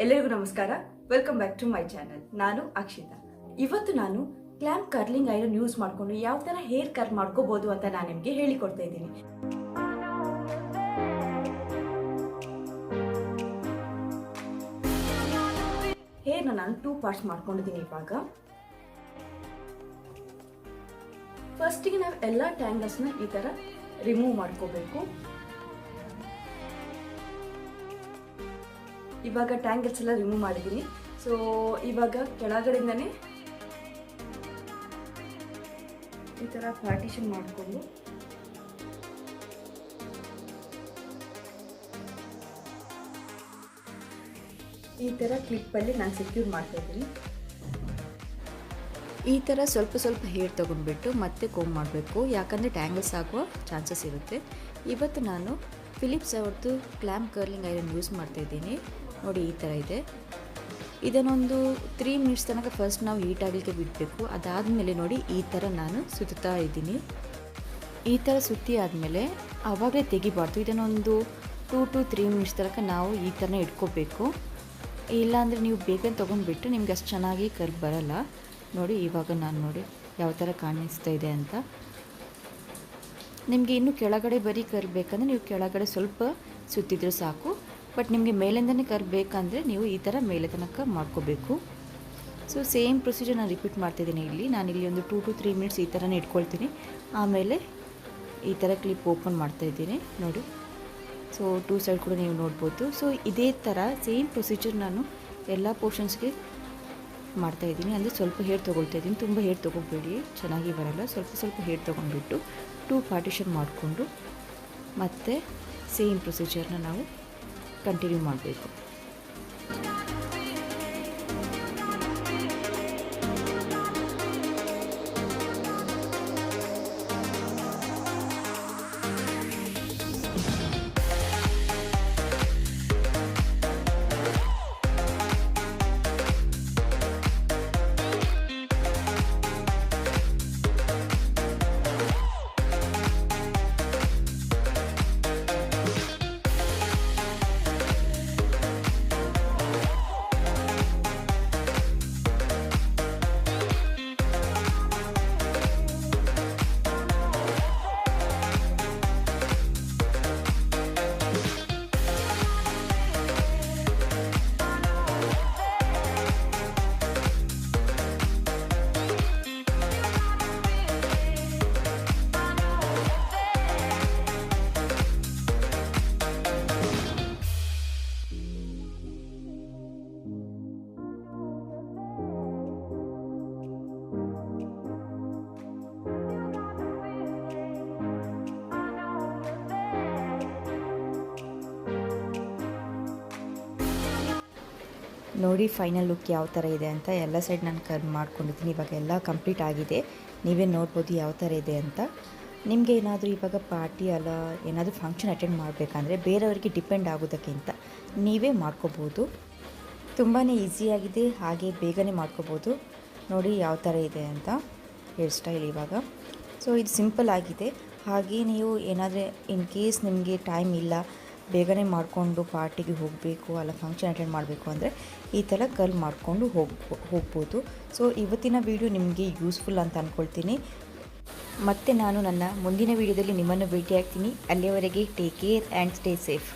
ಎಲ್ಲರಿಗೂ ನಮಸ್ಕಾರ. Welcome back to my channel. ನಾನು ಅಕ್ಷಿತಾ. ಇವತ್ತು ನಾನು ಕ್ಲಾಂಪ್ ಕರ್ಲಿಂಗ್ ಐರನ್ ಯೂಸ್ ಮಾಡಿಕೊಂಡು ಯಾವ ತರ ಹೇರ್ ಕರ್ಲ್ ಮಾಡ್ಕೋಬಹುದು ಅಂತ ನಾನು ನಿಮಗೆ ಹೇಳಿಕೊಡ್ತಾ ಇದ್ದೀನಿ. ಹೇರ್ನ ನಾನು 2 ಪಾರ್ಟ್ಸ್ ಮಾಡ್ಕೊಂಡಿದ್ದೀನಿ. ಇವಾಗ ಫಸ್ಟಿಗೆ ನಾವು ಎಲ್ಲ ಟ್ಯಾಂಗಲ್ಸ್ನ ಈ ತರ ರಿಮೂವ್ ಮಾಡ್ಕೋಬೇಕು. ಇವಾಗ ಟ್ಯಾಂಗಲ್ಸ್ ಎಲ್ಲ ರಿಮೂವ್ ಮಾಡಿದ್ದೀನಿ. ಸೊ ಇವಾಗ ಕೆಳಗಡೆಯಿಂದನೇ ಈ ತರ ಪಾರ್ಟಿಷನ್ ಮಾಡಿಕೊಂಡು ಈ ತರ ಕ್ಲಿಪ್ಪಲ್ಲಿ ನಾನು ಸೆಕ್ಯೂರ್ ಮಾಡ್ತಾ ಇದ್ದೀನಿ. ಈ ಥರ ಸ್ವಲ್ಪ ಸ್ವಲ್ಪ ಹೇರ್ ತೊಗೊಂಡ್ಬಿಟ್ಟು ಮತ್ತೆ ಕೋಮ್ ಮಾಡಬೇಕು, ಯಾಕಂದರೆ ಟ್ಯಾಂಗಲ್ಸ್ ಆಗುವ ಚಾನ್ಸಸ್ ಇರುತ್ತೆ. ಇವತ್ತು ನಾನು ಫಿಲಿಪ್ಸ್ ಅವ್ರದ್ದು ಕ್ಲಾಂಪ್ ಕರ್ಲಿಂಗ್ ಐರನ್ ಯೂಸ್ ಮಾಡ್ತಾಯಿದ್ದೀನಿ. ನೋಡಿ ಈ ಥರ ಇದೆ. ಇದನ್ನೊಂದು 3 ಮಿನಿಟ್ಸ್ ತನಕ ಫಸ್ಟ್ ನಾವು ಹೀಟ್ ಆಗಲಿಕ್ಕೆ ಬಿಡಬೇಕು. ಅದಾದಮೇಲೆ ನೋಡಿ ಈ ಥರ ನಾನು ಸುತ್ತಾ ಇದ್ದೀನಿ. ಈ ಥರ ಸುತ್ತಿ ಆದಮೇಲೆ ಆವಾಗಲೇ ತೆಗಿಬಾರ್ದು. ಇದನ್ನೊಂದು 2 to 3 ಮಿನಿಟ್ಸ್ ತನಕ ನಾವು ಈ ಥರನೇ ಇಟ್ಕೋಬೇಕು. ಇಲ್ಲಾಂದರೆ ನೀವು ಬೇಗ ತೊಗೊಂಡ್ಬಿಟ್ಟು ನಿಮ್ಗೆ ಅಷ್ಟು ಚೆನ್ನಾಗಿ ಕರ್ಲ್ ಬರಲ್ಲ. ನೋಡಿ ಇವಾಗ ನಾನು ನೋಡಿ ಯಾವ ಥರ ಕಾಣಿಸ್ತಾ ಇದೆ ಅಂತ. ನಿಮಗೆ ಇನ್ನೂ ಕೆಳಗಡೆ ಬರೀ ಕರ್ಲ್ ಬೇಕಂದರೆ ನೀವು ಕೆಳಗಡೆ ಸ್ವಲ್ಪ ಸುತ್ತಿದ್ರೆ ಸಾಕು. ಬಟ್ ನಿಮಗೆ ಮೇಲಿಂದನೇ ಕರ್ಲ್ ಬೇಕಂದರೆ ನೀವು ಈ ಥರ ಮೇಲೆ ತನಕ ಮಾಡ್ಕೋಬೇಕು. ಸೊ ಸೇಮ್ ಪ್ರೊಸೀಜರ್ ನಾನು ರಿಪೀಟ್ ಮಾಡ್ತಿದ್ದೀನಿ. ನಾನಿಲ್ಲಿ ಒಂದು 2 to 3 ಮಿನಿಟ್ಸ್ ಈ ಥರನೇ ಇಟ್ಕೊಳ್ತೀನಿ. ಆಮೇಲೆ ಈ ಥರ ಕ್ಲಿಪ್ ಓಪನ್ ಮಾಡ್ತಾಯಿದ್ದೀನಿ ನೋಡಿ. ಸೊ 2 ಸೈಡ್ ಕೂಡ ನೀವು ನೋಡ್ಬೋದು. ಸೊ ಇದೇ ಥರ ಸೇಮ್ ಪ್ರೊಸೀಜರ್ ನಾನು ಎಲ್ಲ ಪೋರ್ಷನ್ಸ್ಗೆ ಮಾಡ್ತಾಯಿದ್ದೀನಿ. ಅಂದರೆ ಸ್ವಲ್ಪ ಹೇರ್ ತೊಗೊಳ್ತಾಯಿದ್ದೀನಿ, ತುಂಬ ಹೇರ್ ತೊಗೋಬೇಡಿ, ಚೆನ್ನಾಗಿ ಬರಲ್ಲ. ಸ್ವಲ್ಪ ಸ್ವಲ್ಪ ಹೇರ್ ತೊಗೊಂಡ್ಬಿಟ್ಟು 2 ಪಾರ್ಟಿಷನ್ ಮಾಡಿಕೊಂಡು ಮತ್ತೆ ಸೇಮ್ ಪ್ರೊಸೀಜರ್ನ ನಾವು ಕಂಟಿನ್ಯೂ ಮಾಡಬೇಕು. ನೋಡಿ ಫೈನಲ್ ಲುಕ್ ಯಾವ ಥರ ಇದೆ ಅಂತ. ಎಲ್ಲ ಸೈಡ್ ನಾನು ಕರ್ಲ್ ಮಾಡ್ಕೊಂಡಿದ್ದೀನಿ. ಇವಾಗ ಎಲ್ಲ ಕಂಪ್ಲೀಟ್ ಆಗಿದೆ. ನೀವೇ ನೋಡ್ಬೋದು ಯಾವ ಥರ ಇದೆ ಅಂತ. ನಿಮಗೆ ಏನಾದರೂ ಇವಾಗ ಪಾರ್ಟಿ ಅಲ್ಲ ಏನಾದರೂ ಫಂಕ್ಷನ್ ಅಟೆಂಡ್ ಮಾಡಬೇಕಂದ್ರೆ ಬೇರೆಯವರಿಗೆ ಡಿಪೆಂಡ್ ಆಗೋದಕ್ಕಿಂತ ನೀವೇ ಮಾಡ್ಕೋಬೋದು. ತುಂಬಾ ಈಸಿಯಾಗಿದೆ, ಹಾಗೆ ಬೇಗನೆ ಮಾಡ್ಕೋಬೋದು. ನೋಡಿ ಯಾವ ಥರ ಇದೆ ಅಂತ ಹೇರ್ ಸ್ಟೈಲ್ ಇವಾಗ. ಸೊ ಇದು ಸಿಂಪಲ್ ಆಗಿದೆ. ಹಾಗೆ ನೀವು ಏನಾದರೂ ಇನ್ ಕೇಸ್ ನಿಮಗೆ ಟೈಮ್ ಇಲ್ಲ, ಬೇಗನೆ ಮಾಡಿಕೊಂಡು ಪಾರ್ಟಿಗೆ ಹೋಗಬೇಕು ಅಲ್ಲ ಫಂಕ್ಷನ್ ಅಟೆಂಡ್ ಮಾಡಬೇಕು ಅಂದರೆ ಈ ಥರ ಕರ್ಲ್ ಮಾಡಿಕೊಂಡು ಹೋಗ್ಬೋದು. ಸೊ ಇವತ್ತಿನ ವಿಡಿಯೋ ನಿಮಗೆ ಯೂಸ್ಫುಲ್ ಅಂತ ಅಂದ್ಕೊಳ್ತೀನಿ. ಮತ್ತು ನಾನು ನನ್ನ ಮುಂದಿನ ವಿಡಿಯೋದಲ್ಲಿ ನಿಮ್ಮನ್ನು ಭೇಟಿ ಆಗ್ತೀನಿ. ಅಲ್ಲಿಯವರೆಗೆ take care and stay safe.